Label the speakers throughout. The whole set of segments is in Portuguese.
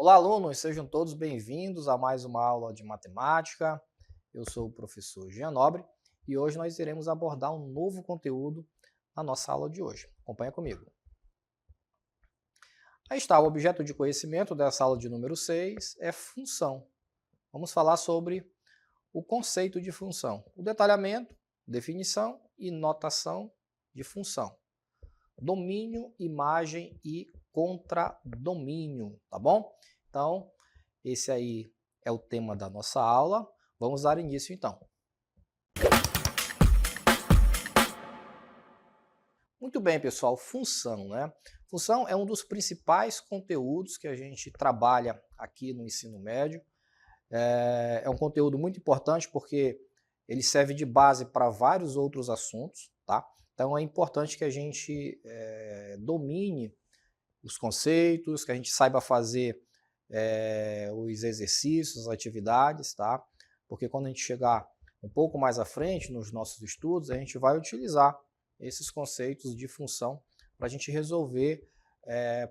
Speaker 1: Olá, alunos, sejam todos bem-vindos a mais uma aula de matemática. Eu sou o professor Jean Nobre e hoje nós iremos abordar um novo conteúdo na nossa aula de hoje. Acompanha comigo. Aí está, o objeto de conhecimento dessa aula de número 6 é função. Vamos falar sobre o conceito de função, o detalhamento, definição e notação de função. Domínio, imagem e contradomínio, tá bom? Então, esse aí é o tema da nossa aula. Vamos dar início então. Muito bem, pessoal, função, né? Função é um dos principais conteúdos que a gente trabalha aqui no ensino médio. É um conteúdo muito importante porque ele serve de base para vários outros assuntos, tá? Então é importante que a gente domine os conceitos, que a gente saiba fazer os exercícios, as atividades, tá? Porque quando a gente chegar um pouco mais à frente nos nossos estudos, a gente vai utilizar esses conceitos de função para a gente resolver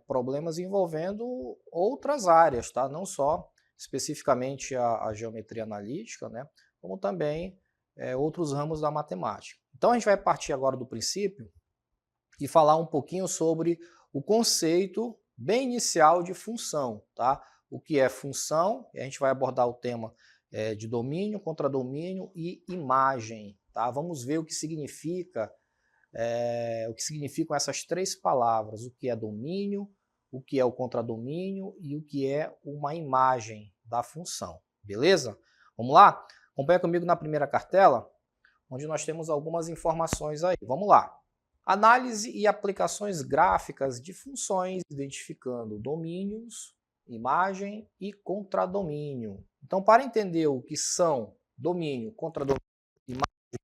Speaker 1: problemas envolvendo outras áreas, tá? Não só especificamente a geometria analítica, né? Como também outros ramos da matemática. Então a gente vai partir agora do princípio e falar um pouquinho sobre o conceito bem inicial de função, tá? O que é função, e a gente vai abordar o tema de domínio, contradomínio e imagem, tá? Vamos ver o que significam essas três palavras, o que é domínio, o que é o contradomínio e o que é uma imagem da função, beleza? Vamos lá? Acompanha comigo na primeira cartela, onde nós temos algumas informações aí. Vamos lá. Análise e aplicações gráficas de funções, identificando domínios, imagem e contradomínio. Então, para entender o que são domínio, contradomínio e imagem,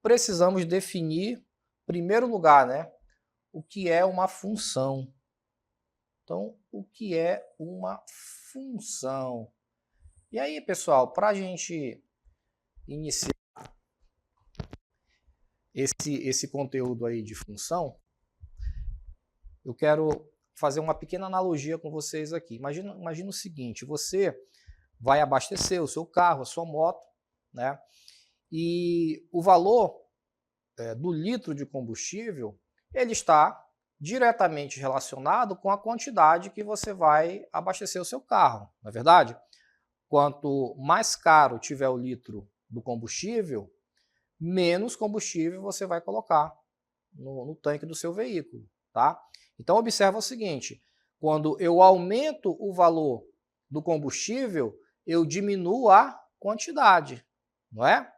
Speaker 1: precisamos definir, em primeiro lugar, né, o que é uma função. Então, o que é uma função? E aí, pessoal, para a gente iniciar esse conteúdo aí de função, eu quero fazer uma pequena analogia com vocês aqui. Imagina o seguinte, você vai abastecer o seu carro, a sua moto, né? E o valor do litro de combustível, ele está diretamente relacionado com a quantidade que você vai abastecer o seu carro, não é verdade? Quanto mais caro tiver o litro do combustível, menos combustível você vai colocar no tanque do seu veículo, tá? Então observa o seguinte, quando eu aumento o valor do combustível, eu diminuo a quantidade, não é?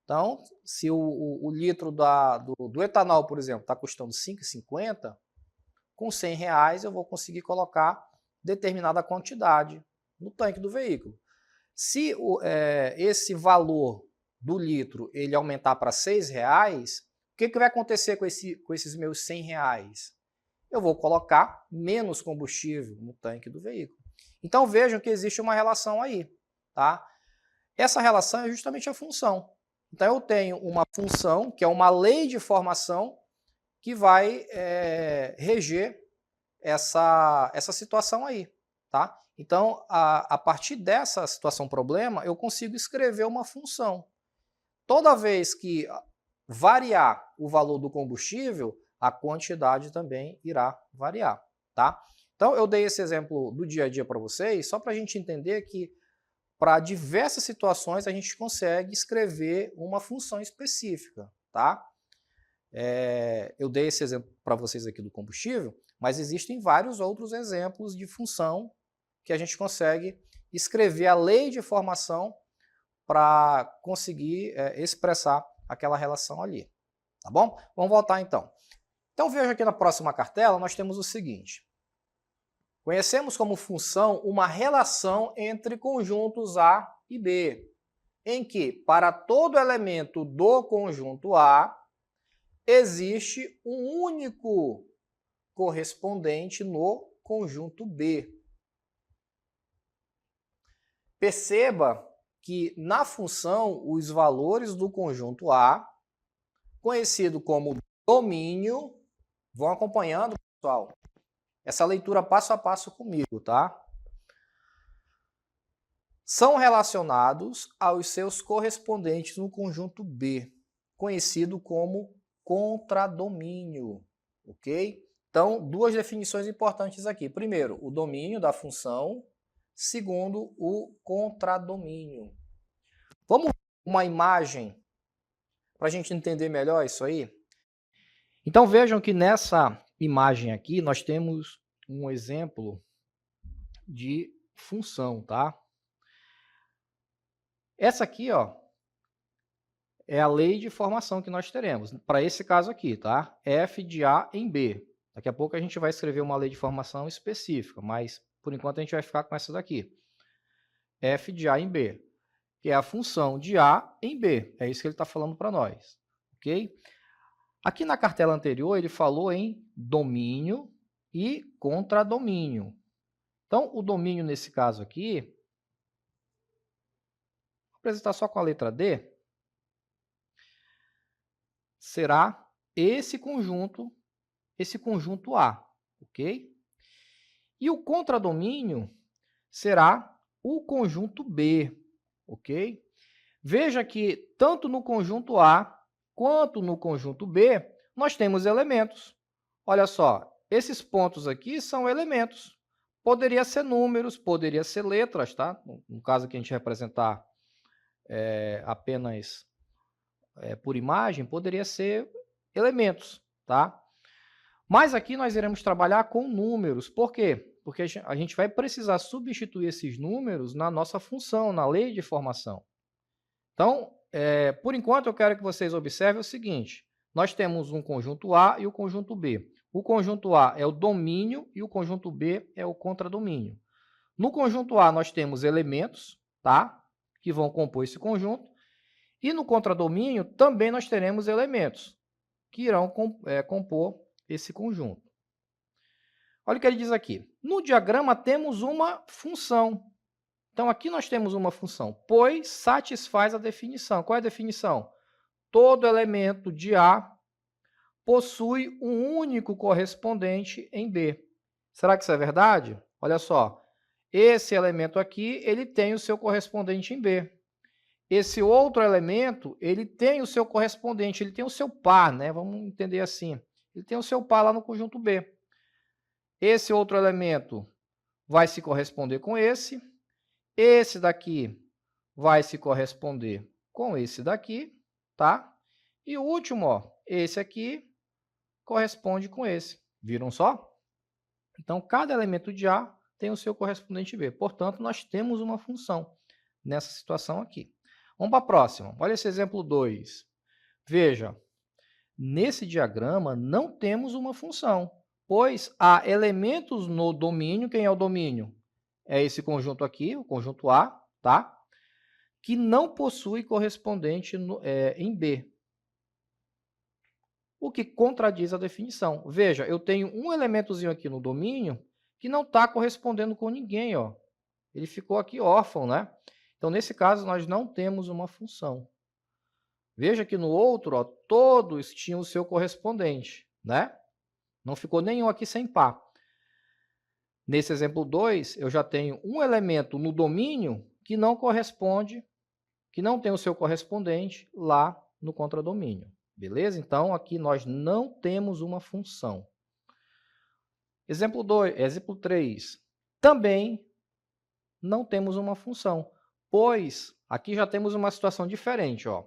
Speaker 1: Então, se o litro do etanol, por exemplo, está custando R$ 5,50, com R$ 100 eu vou conseguir colocar determinada quantidade no tanque do veículo. Se esse valor do litro ele aumentar para R$ 6,00, o que vai acontecer com esses meus R$ 100? Eu vou colocar menos combustível no tanque do veículo. Então vejam que existe uma relação aí, tá? Essa relação é justamente a função. Então eu tenho uma função, que é uma lei de formação, que vai reger essa situação aí, tá? Então, a partir dessa situação problema, eu consigo escrever uma função. Toda vez que variar o valor do combustível, a quantidade também irá variar, tá? Então, eu dei esse exemplo do dia a dia para vocês, só para a gente entender que para diversas situações a gente consegue escrever uma função específica, tá? Eu dei esse exemplo para vocês aqui do combustível, mas existem vários outros exemplos de função que a gente consegue escrever a lei de formação para conseguir expressar aquela relação ali, tá bom? Vamos voltar então. Então veja aqui na próxima cartela, nós temos o seguinte. Conhecemos como função uma relação entre conjuntos A e B, em que, para todo elemento do conjunto A, existe um único correspondente no conjunto B. Perceba que na função os valores do conjunto A, conhecido como domínio, vão acompanhando, pessoal, essa leitura passo a passo comigo, tá? são relacionados aos seus correspondentes no conjunto B, conhecido como contradomínio, ok? Então, duas definições importantes aqui. Primeiro, o domínio da função. Segundo, o contradomínio. Vamos ver uma imagem para a gente entender melhor isso aí? Então, vejam que nessa imagem aqui nós temos um exemplo de função, tá? Essa aqui, ó, é a lei de formação que nós teremos, para esse caso aqui, tá? F de A em B. Daqui a pouco a gente vai escrever uma lei de formação específica, mas por enquanto a gente vai ficar com essa daqui. F de A em B, que é a função de A em B. É isso que ele está falando para nós, ok? Aqui na cartela anterior ele falou em domínio e contradomínio. Então, o domínio nesse caso aqui, vou apresentar só com a letra D, será esse conjunto A, ok? E o contradomínio será o conjunto B, ok? Veja que tanto no conjunto A quanto no conjunto B, nós temos elementos. Olha só, esses pontos aqui são elementos. Poderia ser números, poderia ser letras, tá? No caso que a gente representar apenas por imagem, poderia ser elementos, tá? Mas aqui nós iremos trabalhar com números. Por quê? Porque a gente vai precisar substituir esses números na nossa função, na lei de formação. Então, por enquanto, eu quero que vocês observem o seguinte. Nós temos um conjunto A e o conjunto B. O conjunto A é o domínio e o conjunto B é o contradomínio. No conjunto A, nós temos elementos, tá? Que vão compor esse conjunto. E no contradomínio, também nós teremos elementos que irão compor esse conjunto. Olha o que ele diz aqui. No diagrama, temos uma função. Então, aqui nós temos uma função, pois satisfaz a definição. Qual é a definição? Todo elemento de A possui um único correspondente em B. Será que isso é verdade? Olha só, esse elemento aqui, ele tem o seu correspondente em B. Esse outro elemento, ele tem o seu correspondente, ele tem o seu par, né? Vamos entender assim. Ele tem o seu par lá no conjunto B. Esse outro elemento vai se corresponder com esse. Esse daqui vai se corresponder com esse daqui, tá? E o último, ó, esse aqui corresponde com esse. Viram só? Então, cada elemento de A tem o seu correspondente B. Portanto, nós temos uma função nessa situação aqui. Vamos para a próxima. Olha esse exemplo 2. Veja, nesse diagrama não temos uma função, pois há elementos no domínio. Quem é o domínio? É esse conjunto aqui, o conjunto A, tá? Que não possui correspondente em B. O que contradiz a definição. Veja, eu tenho um elementozinho aqui no domínio que não está correspondendo com ninguém, ó. Ele ficou aqui órfão, né? Então, nesse caso, nós não temos uma função. Veja que no outro, ó, todos tinham o seu correspondente, né? Não ficou nenhum aqui sem par. Nesse exemplo 2, eu já tenho um elemento no domínio que não corresponde, que não tem o seu correspondente lá no contradomínio. Beleza? Então, aqui nós não temos uma função. Exemplo 3. Também não temos uma função, pois aqui já temos uma situação diferente, ó.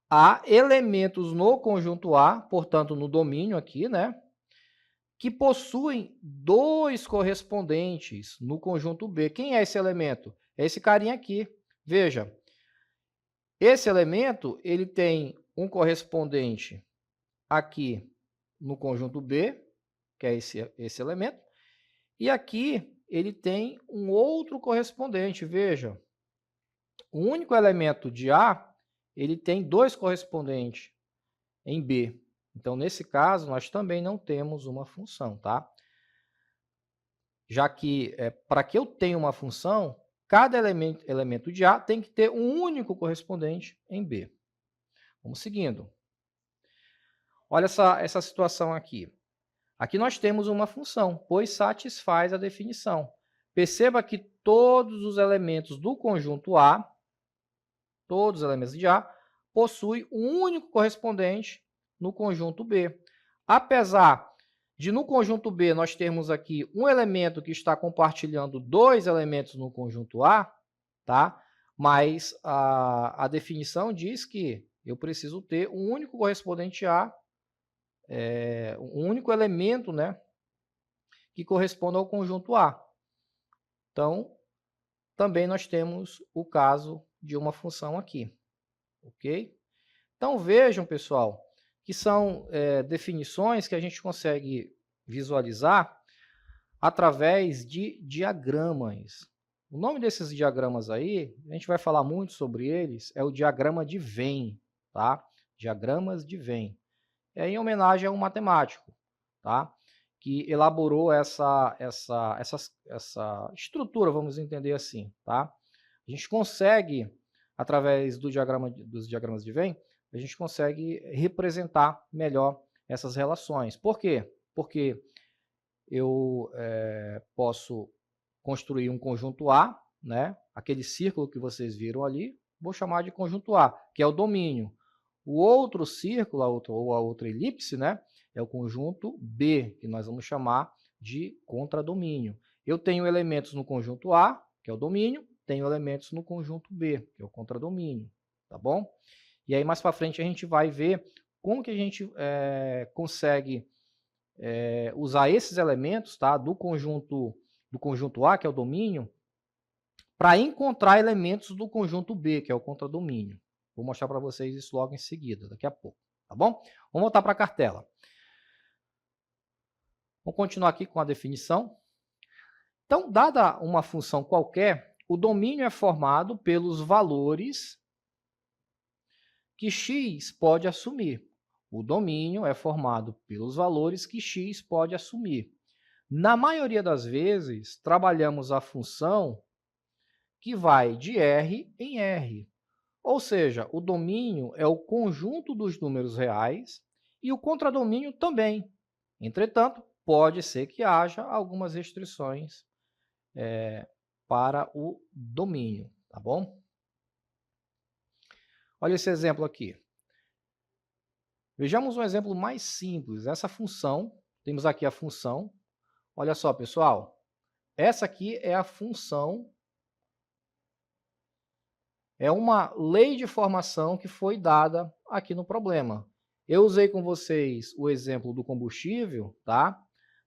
Speaker 1: Há elementos no conjunto A, portanto, no domínio aqui, né? Que possuem dois correspondentes no conjunto B. Quem é esse elemento? É esse carinha aqui. Veja, esse elemento ele tem um correspondente aqui no conjunto B, que é esse elemento, e aqui ele tem um outro correspondente. Veja, o único elemento de A ele tem dois correspondentes em B. Então, nesse caso, nós também não temos uma função, tá? Já que, para que eu tenha uma função, cada elemento de A tem que ter um único correspondente em B. Vamos seguindo. Olha essa situação aqui. Aqui nós temos uma função, pois satisfaz a definição. Perceba que todos os elementos do conjunto A, todos os elementos de A, possuem um único correspondente no conjunto B. Apesar de no conjunto B nós termos aqui um elemento que está compartilhando dois elementos no conjunto A, tá? Mas a definição diz que eu preciso ter um único correspondente A, um único elemento, né, que corresponda ao conjunto A. Então, também nós temos o caso de uma função aqui, ok? Então, vejam, pessoal, que são definições que a gente consegue visualizar através de diagramas. O nome desses diagramas aí, a gente vai falar muito sobre eles, é o diagrama de Venn, tá? Diagramas de Venn. É em homenagem a um matemático, tá? Que elaborou essa estrutura, vamos entender assim, tá? A gente consegue, através dos diagramas de Venn, a gente consegue representar melhor essas relações. Por quê? Porque eu posso construir um conjunto A, né? Aquele círculo que vocês viram ali, vou chamar de conjunto A, que é o domínio. O outro círculo, a outra elipse, né? É o conjunto B, que nós vamos chamar de contradomínio. Eu tenho elementos no conjunto A, que é o domínio, tenho elementos no conjunto B, que é o contradomínio, tá bom? E aí, mais para frente, a gente vai ver como que a gente consegue usar esses elementos, tá, do conjunto A, que é o domínio, para encontrar elementos do conjunto B, que é o contradomínio. Vou mostrar para vocês isso logo em seguida, daqui a pouco, tá bom? Vamos voltar para a cartela. Vamos continuar aqui com a definição. Então, dada uma função qualquer, o domínio é formado pelos valores que x pode assumir. O domínio é formado pelos valores que x pode assumir. Na maioria das vezes, trabalhamos a função que vai de R em R. Ou seja, o domínio é o conjunto dos números reais e o contradomínio também. Entretanto, pode ser que haja algumas restrições para o domínio, tá bom? Olha esse exemplo aqui. Vejamos um exemplo mais simples. Essa função, temos aqui a função. Olha só, pessoal, essa aqui é a função, é uma lei de formação que foi dada aqui no problema. Eu usei com vocês o exemplo do combustível, tá?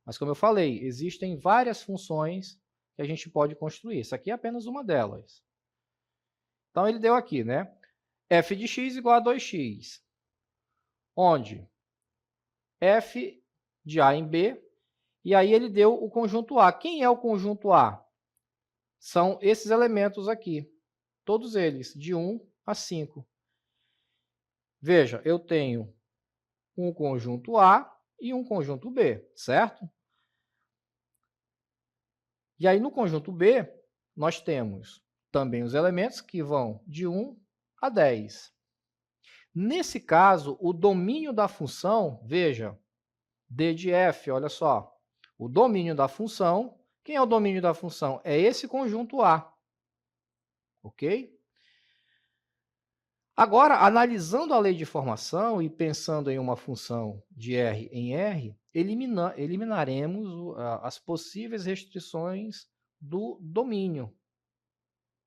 Speaker 1: Mas como eu falei, existem várias funções que a gente pode construir. Essa aqui é apenas uma delas. Então, ele deu aqui, né? f de x igual a 2x, onde f de a em b, e aí ele deu o conjunto A. Quem é o conjunto A? São esses elementos aqui, todos eles, de 1 a 5. Veja, eu tenho um conjunto A e um conjunto B, certo? E aí, no conjunto B, nós temos também os elementos que vão de 1 a 10. Nesse caso, o domínio da função, veja, d de f, olha só, o domínio da função, quem é o domínio da função? É esse conjunto A, ok? Agora, analisando a lei de formação e pensando em uma função de R em R, eliminaremos as possíveis restrições do domínio.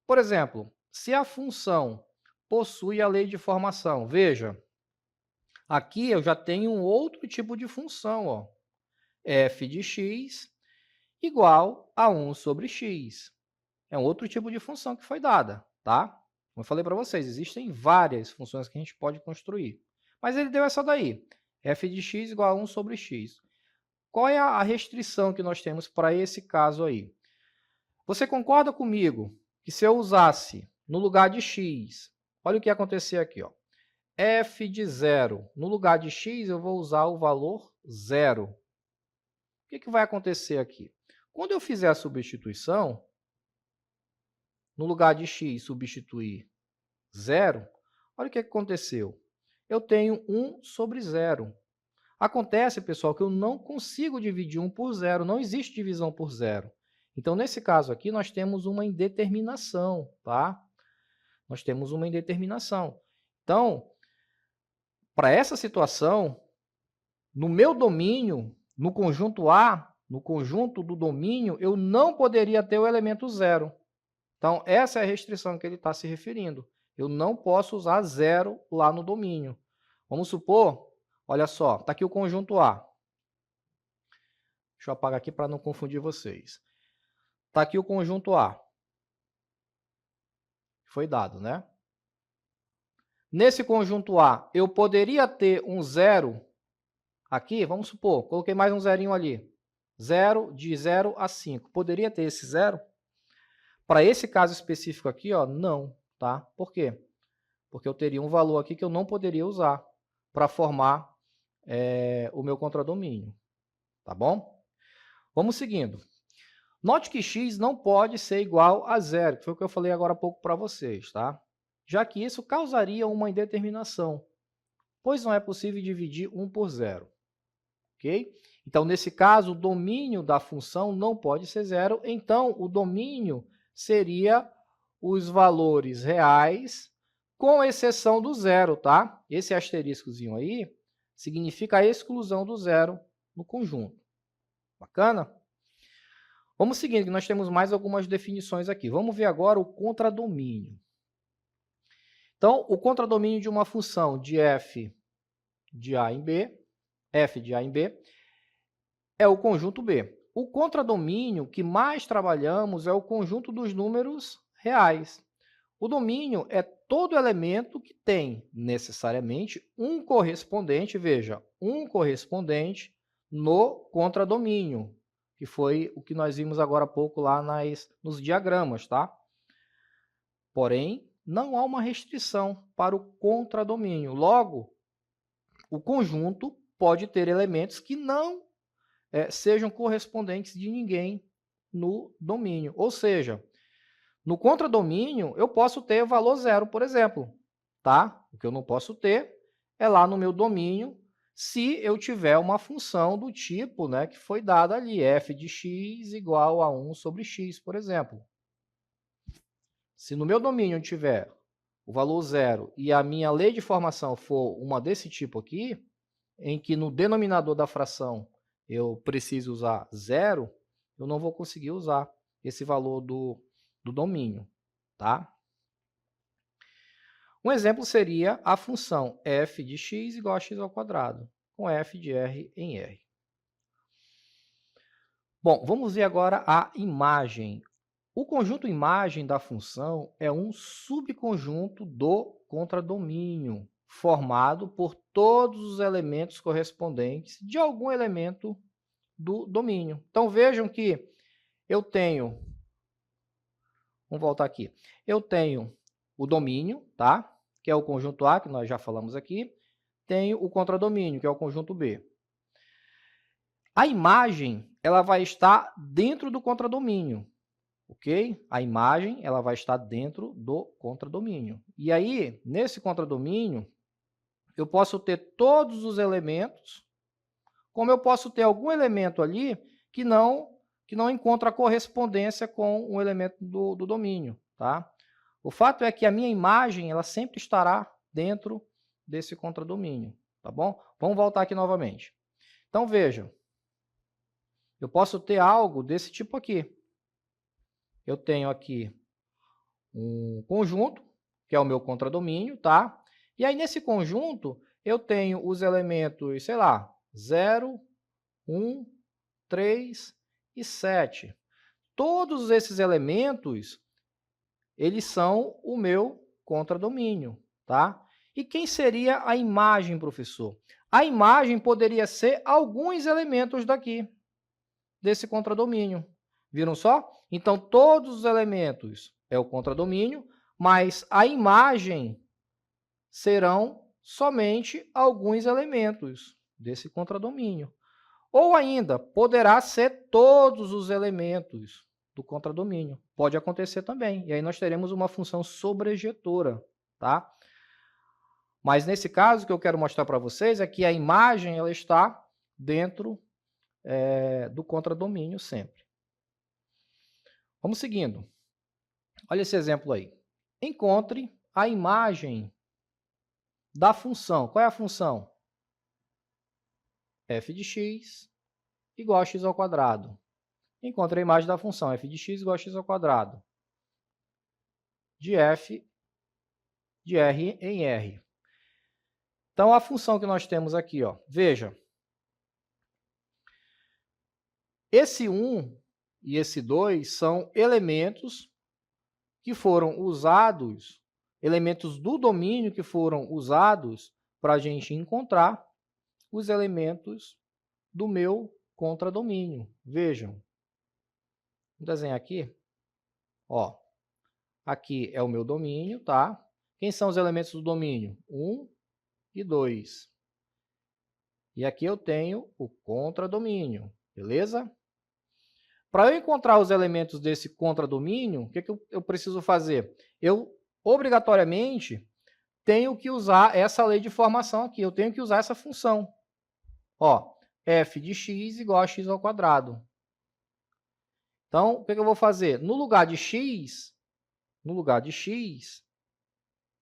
Speaker 1: Por exemplo, se a função possui a lei de formação, veja, aqui eu já tenho um outro tipo de função, ó, f de x igual a 1 sobre x. É um outro tipo de função que foi dada, tá? Como eu falei para vocês, existem várias funções que a gente pode construir. Mas ele deu essa daí, f de x igual a 1 sobre x. Qual é a restrição que nós temos para esse caso aí? Você concorda comigo que se eu usasse, no lugar de x, olha o que ia acontecer aqui, ó, f de 0, no lugar de x eu vou usar o valor 0. O que vai acontecer aqui? Quando eu fizer a substituição, no lugar de x substituir 0, olha o que aconteceu. Eu tenho 1 sobre 0. Acontece, pessoal, que eu não consigo dividir 1 por 0. Não existe divisão por 0. Então, nesse caso aqui, nós temos uma indeterminação, tá? Nós temos uma indeterminação. Então, para essa situação, no meu domínio, no conjunto A, no conjunto do domínio, eu não poderia ter o elemento zero. Então, essa é a restrição que ele está se referindo. Eu não posso usar zero lá no domínio. Vamos supor, olha só, está aqui o conjunto A. Deixa eu apagar aqui para não confundir vocês. Está aqui o conjunto A. Foi dado, né? Nesse conjunto A, eu poderia ter um zero aqui, vamos supor, coloquei mais um zerinho ali. 0, de 0 a 5. Poderia ter esse zero? Para esse caso específico aqui, ó, não, tá? Por quê? Porque eu teria um valor aqui que eu não poderia usar para formar o meu contradomínio, tá bom? Vamos seguindo. Note que x não pode ser igual a zero, que foi o que eu falei agora há pouco para vocês, tá? Já que isso causaria uma indeterminação, pois não é possível dividir 1 por zero, ok? Então, nesse caso, o domínio da função não pode ser zero, então o domínio seria os valores reais, com exceção do zero, tá? Esse asteriscozinho aí significa a exclusão do zero no conjunto. Bacana? Vamos seguindo, que nós temos mais algumas definições aqui. Vamos ver agora o contradomínio. Então, o contradomínio de uma função de f de a em b, f de a em b, é o conjunto B. O contradomínio que mais trabalhamos é o conjunto dos números reais. O domínio é todo elemento que tem, necessariamente, um correspondente, veja, um correspondente no contradomínio, que foi o que nós vimos agora há pouco lá nos diagramas, tá? Porém, não há uma restrição para o contradomínio. Logo, o conjunto pode ter elementos que não sejam correspondentes de ninguém no domínio. Ou seja, no contradomínio, eu posso ter valor zero, por exemplo. Tá? O que eu não posso ter é lá no meu domínio, se eu tiver uma função do tipo, né, que foi dada ali, f de x igual a 1 sobre x, por exemplo. Se no meu domínio eu tiver o valor zero e a minha lei de formação for uma desse tipo aqui, em que no denominador da fração eu preciso usar zero, eu não vou conseguir usar esse valor do domínio, tá? Um exemplo seria a função f de x igual a x ao quadrado, com f de r em r. Bom, vamos ver agora a imagem. O conjunto imagem da função é um subconjunto do contradomínio, formado por todos os elementos correspondentes de algum elemento do domínio. Então, vejam que eu tenho, vamos voltar aqui, eu tenho o domínio, tá? Que é o conjunto A, que nós já falamos aqui, tenho o contradomínio, que é o conjunto B. A imagem, ela vai estar dentro do contradomínio, ok? A imagem, ela vai estar dentro do contradomínio. E aí, nesse contradomínio, eu posso ter todos os elementos, como eu posso ter algum elemento ali que não encontra correspondência com um elemento do domínio, tá? O fato é que a minha imagem, ela sempre estará dentro desse contradomínio, tá bom? Vamos voltar aqui novamente. Então, vejam, eu posso ter algo desse tipo aqui. Eu tenho aqui um conjunto, que é o meu contradomínio, tá? E aí, nesse conjunto, eu tenho os elementos, sei lá, 0, 1, 3 e 7. Todos esses elementos, eles são o meu contradomínio, tá? E quem seria a imagem, professor? A imagem poderia ser alguns elementos daqui, desse contradomínio. Viram só? Então, todos os elementos é o contradomínio, mas a imagem serão somente alguns elementos desse contradomínio. Ou ainda, poderá ser todos os elementos do contradomínio. Pode acontecer também. E aí nós teremos uma função sobrejetora, tá? Mas nesse caso, o que eu quero mostrar para vocês é que a imagem ela está dentro do contradomínio sempre. Vamos seguindo. Olha esse exemplo aí. Encontre a imagem da função. Qual é a função? F de x igual a x ao quadrado. Encontre a imagem da função f de x igual a x ao quadrado de f de R em R. Então, a função que nós temos aqui, ó, veja, esse 1 e esse 2 são elementos que foram usados, elementos do domínio que foram usados para a gente encontrar os elementos do meu contradomínio. Vejam, vou desenhar aqui, ó, aqui é o meu domínio, tá? Quem são os elementos do domínio? 1 e 2. E aqui eu tenho o contradomínio, beleza? Para eu encontrar os elementos desse contradomínio, o que eu preciso fazer? Eu, obrigatoriamente, tenho que usar essa lei de formação aqui. Eu tenho que usar essa função. Ó, f de x igual a x ao quadrado. Então, o que eu vou fazer? No lugar de x,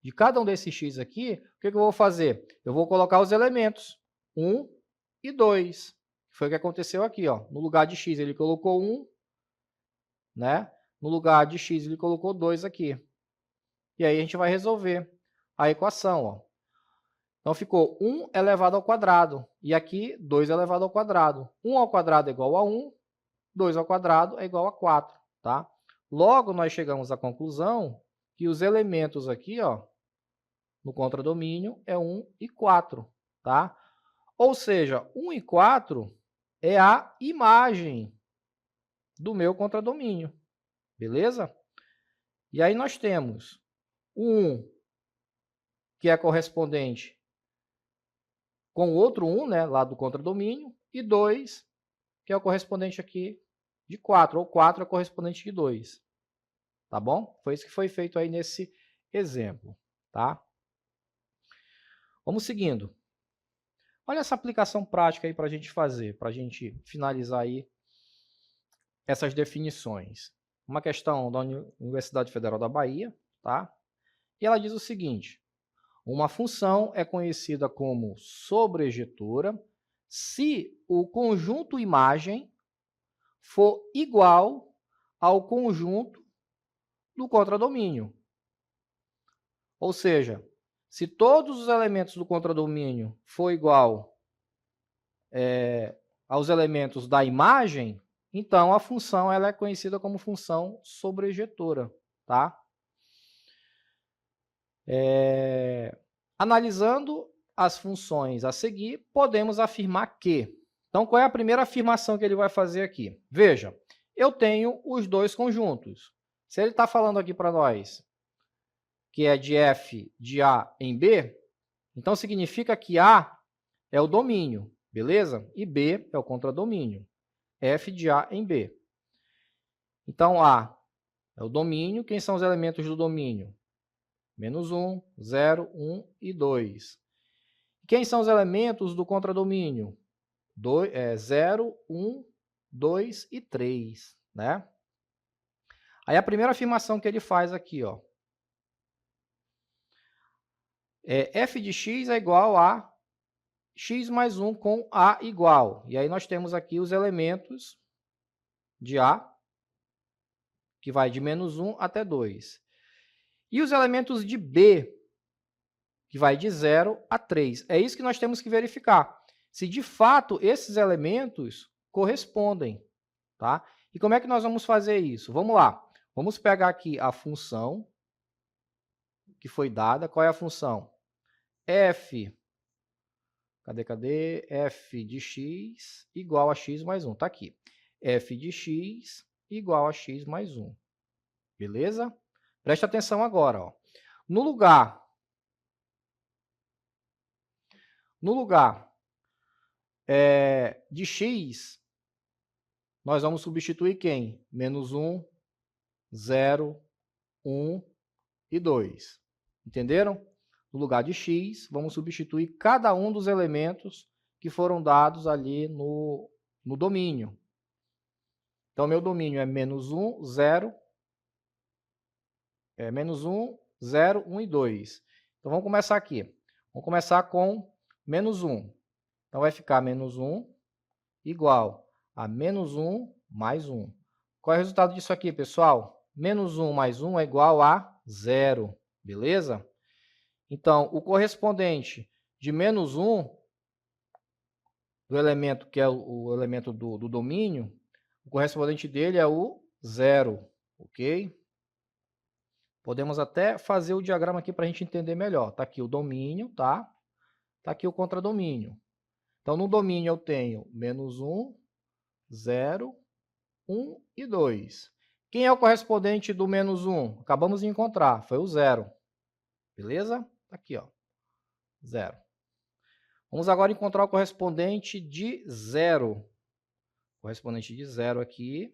Speaker 1: de cada um desses x aqui, o que eu vou fazer? Eu vou colocar os elementos 1 e 2. Foi o que aconteceu aqui, ó. No lugar de x ele colocou 1, né? No lugar de x ele colocou 2 aqui. E aí a gente vai resolver a equação, ó. Então ficou 1 elevado ao quadrado e aqui 2 elevado ao quadrado. 1 ao quadrado é igual a 1, 2 ao quadrado é igual a 4, tá? Logo nós chegamos à conclusão que os elementos aqui, ó, no contradomínio é 1 e 4, tá? Ou seja, 1 e 4 é a imagem do meu contradomínio, beleza? E aí nós temos o 1, que é correspondente com o outro 1, né, lá do contradomínio, e 2, que é o correspondente aqui de 4, ou 4 é correspondente de 2. Tá bom? Foi isso que foi feito aí nesse exemplo, tá? Vamos seguindo. Olha essa aplicação prática aí para a gente fazer, para a gente finalizar aí essas definições. Uma questão da Universidade Federal da Bahia, tá? E ela diz o seguinte: uma função é conhecida como sobrejetora se o conjunto imagem for igual ao conjunto do contradomínio. Ou seja, se todos os elementos do contradomínio for igual aos elementos da imagem, então a função ela é conhecida como função sobrejetora, tá? Analisando as funções a seguir, podemos afirmar que... Então, qual é a primeira afirmação que ele vai fazer aqui? Veja, eu tenho os dois conjuntos. Se ele está falando aqui para nós que é de f de A em B, então significa que A é o domínio, beleza? E B é o contradomínio, f de A em B. Então, A é o domínio. Quem são os elementos do domínio? Menos 1, 0, 1 e 2. Quem são os elementos do contradomínio? 0, 1, 2 e 3, né? Aí a primeira afirmação que ele faz aqui, ó, f de x é igual a x mais 1 com A igual. E aí nós temos aqui os elementos de A, que vai de menos 1 até 2. E os elementos de B, que vai de 0 a 3. É isso que nós temos que verificar. Se de fato esses elementos correspondem, tá? E como é que nós vamos fazer isso? Vamos lá. Vamos pegar aqui a função que foi dada. Qual é a função? F, cadê? F de x igual a x mais 1. Está aqui. F de x igual a x mais 1. Beleza? Presta atenção agora. Ó. No lugar de x, nós vamos substituir quem? Menos 1, 0, 1 e 2. Entenderam? No lugar de x, vamos substituir cada um dos elementos que foram dados ali no domínio. Então, meu domínio é menos 1, 0, menos 1, 0, 1 e 2. Então, vamos começar aqui. Vamos começar com menos 1. Então, vai ficar menos 1 igual a menos 1 mais 1. Qual é o resultado disso aqui, pessoal? Menos 1 mais 1 é igual a 0, beleza? Então, o correspondente de menos 1, do elemento que é o elemento do domínio, o correspondente dele é o 0, ok? Podemos até fazer o diagrama aqui para a gente entender melhor. Está aqui o domínio, tá? Está aqui o contradomínio. Então, no domínio eu tenho menos 1, 0, 1 e 2. Quem é o correspondente do menos 1? Acabamos de encontrar, foi o 0. Beleza? Está aqui, ó, 0. Vamos agora encontrar o correspondente de 0. O correspondente de 0 aqui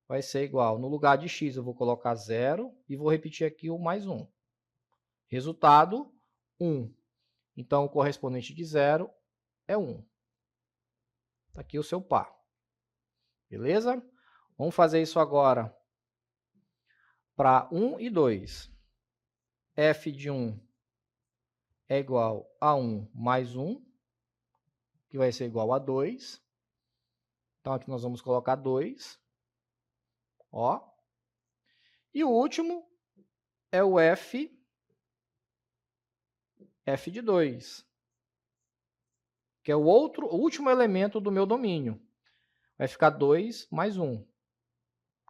Speaker 1: vai ser igual, no lugar de x eu vou colocar 0 e vou repetir aqui o mais 1. Resultado, 1. Então, o correspondente de 0 é 1. Está aqui o seu par. Beleza? Vamos fazer isso agora para 1 e 2. f de 1 é igual a 1 mais 1, que vai ser igual a 2. Então, aqui nós vamos colocar 2. Ó. E o último é o f de 2, que é o último elemento do meu domínio. Vai ficar 2 mais 1,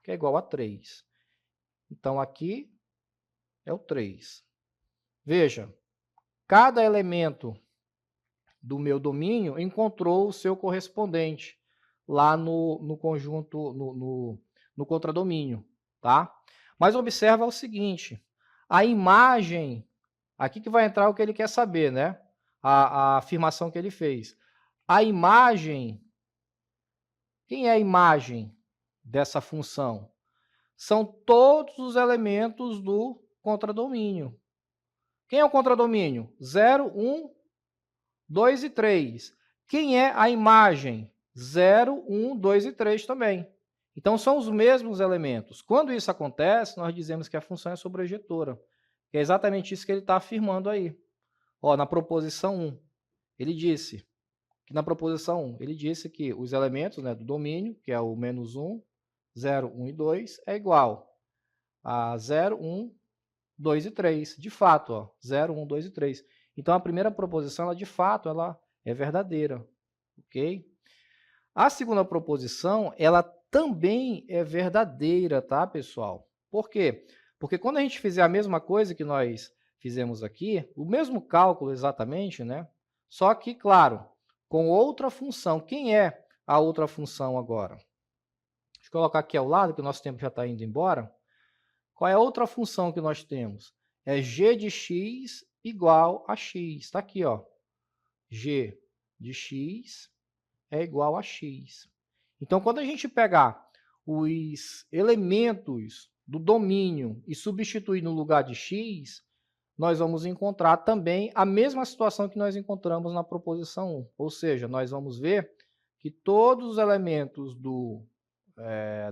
Speaker 1: que é igual a 3. Então, aqui é o 3. Veja, cada elemento do meu domínio encontrou o seu correspondente lá no conjunto, no contradomínio, tá? Mas observa o seguinte, a imagem, aqui que vai entrar o que ele quer saber, né? A afirmação que ele fez. A imagem, quem é a imagem dessa função? São todos os elementos do contradomínio. Quem é o contradomínio? 0, 1, 2 e 3. Quem é a imagem? 0, 1, 2 e 3 também. Então, são os mesmos elementos. Quando isso acontece, nós dizemos que a função é sobrejetora. Que é exatamente isso que ele está afirmando aí. Ó, na proposição 1, ele disse que ele disse que os elementos, né, do domínio, que é o menos 1, 0, 1 e 2, é igual a 0, 1, 2 e 3. De fato, ó, 0, 1, 2 e 3. Então, a primeira proposição, ela, de fato, ela é verdadeira. Ok? A segunda proposição, ela também é verdadeira, tá, pessoal? Por quê? Porque quando a gente fizer a mesma coisa que nós fizemos aqui, o mesmo cálculo exatamente, né? Só que, claro, com outra função. Quem é a outra função agora? Deixa eu colocar aqui ao lado, que o nosso tempo já está indo embora. Qual é a outra função que nós temos? É g de x igual a x. Está aqui, ó. G de x é igual a x. Então, quando a gente pegar os elementos do domínio e substituir no lugar de x, nós vamos encontrar também a mesma situação que nós encontramos na proposição 1. Ou seja, nós vamos ver que todos os elementos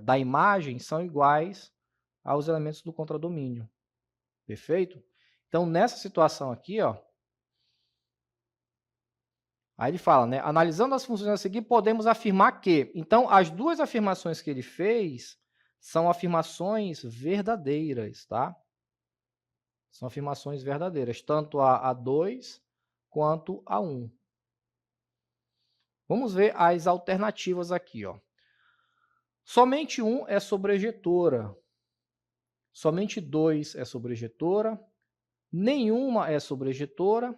Speaker 1: da imagem são iguais aos elementos do contradomínio. Perfeito? Então, nessa situação aqui, ó, aí ele fala, né? Analisando as funções a seguir, podemos afirmar que... Então, as duas afirmações que ele fez são afirmações verdadeiras, tá? São afirmações verdadeiras, tanto a 2 quanto a 1. Vamos ver as alternativas aqui, ó. Somente 1 é sobrejetora. Somente 2 é sobrejetora. Nenhuma é sobrejetora.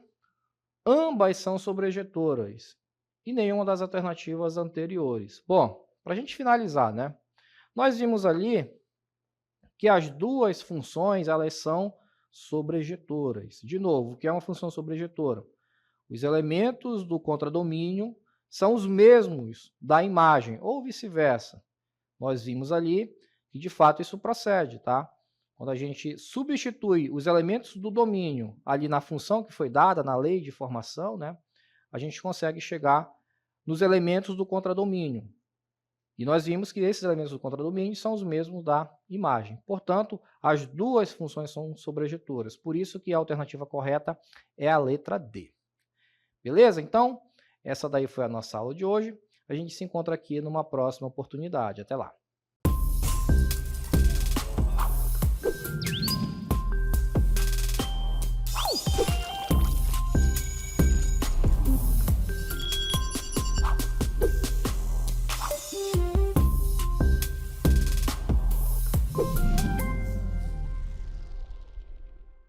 Speaker 1: Ambas são sobrejetoras. E nenhuma das alternativas anteriores. Bom, para a gente finalizar, né? Nós vimos ali que as duas funções, elas são sobrejetoras. De novo, o que é uma função sobrejetora? Os elementos do contradomínio são os mesmos da imagem, ou vice-versa. Nós vimos ali que, de fato, isso procede, tá? Quando a gente substitui os elementos do domínio ali na função que foi dada, na lei de formação, né, a gente consegue chegar nos elementos do contradomínio. E nós vimos que esses elementos do contradomínio são os mesmos da imagem. Portanto, as duas funções são sobrejetoras. Por isso que a alternativa correta é a letra D. Beleza? Então, essa daí foi a nossa aula de hoje. A gente se encontra aqui numa próxima oportunidade. Até lá.